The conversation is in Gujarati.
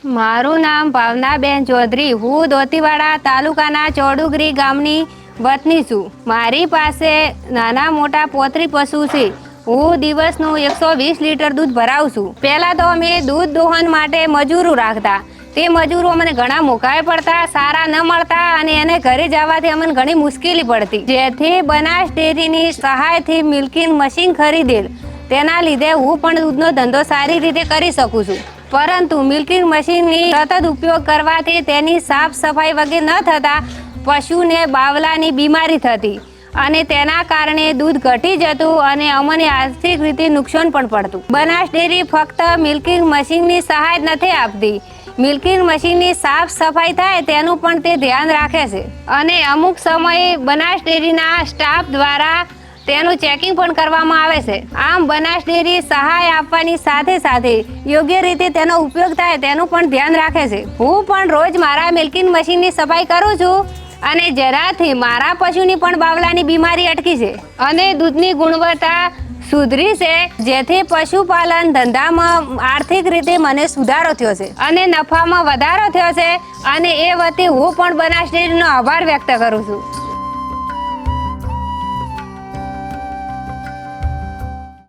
મારું નામ ભાવનાબેન ચૌધરી. હું દોતીવાડા તાલુકાના ચોડુગરી ગામની વતની છું. મારી પાસે નાના મોટા 35 પશુ છે. હું દિવસનું 120 લીટર દૂધ ભરાવું છું. પહેલાં તો અમે દૂધ દોહન માટે મજૂરો રાખતા. તે મજૂરો અમને ઘણા મોંઘા પડતા, સારા ન મળતા અને એને ઘરે જવાથી અમને ઘણી મુશ્કેલી પડતી. જેથી બનાસ ડેરીની સહાયથી મિલ્કિંગ મશીન ખરીદેલ. તેના લીધે હું પણ દૂધનો ધંધો સારી રીતે કરી શકું છું. પરંતુ મિલ્કિંગ મશીનની સતત ઉપયોગ કરવાથી તેની સાફ સફાઈ વગેરે ન થતાં પશુને બાવલાની બીમારી થતી અને તેના કારણે દૂધ ઘટી જતું અને અમને આર્થિક રીતે નુકસાન પણ પડતું. બનાસ ડેરી ફક્ત મિલ્કિંગ મશીનની સહાય નથી આપતી, મિલ્કિંગ મશીનની સાફ સફાઈ થાય તેનું પણ તે ધ્યાન રાખે છે અને અમુક સમયે બનાસ ડેરીના સ્ટાફ દ્વારા તેનું ચેકિંગ પણ કરવામાં આવે છે. આમ બનાસ ડેરી સહાય આપવાની સાથે સાથે યોગ્ય રીતે તેનો ઉપયોગ થાય તેનું પણ ધ્યાન રાખે છે. હું પણ રોજ મારા મિલ્કિંગ મશીનની સફાઈ કરું છું અને જેનાથી મારા પશુની પણ બાવલાની બીમારી અટકી છે અને દૂધની ગુણવત્તા સુધરી છે. જેથી પશુપાલન ધંધામાં આર્થિક રીતે મને સુધારો થયો છે અને નફામાં વધારો થયો છે અને એ વતી હું પણ બનાસ ડેરીનો આભાર વ્યક્ત કરું છું.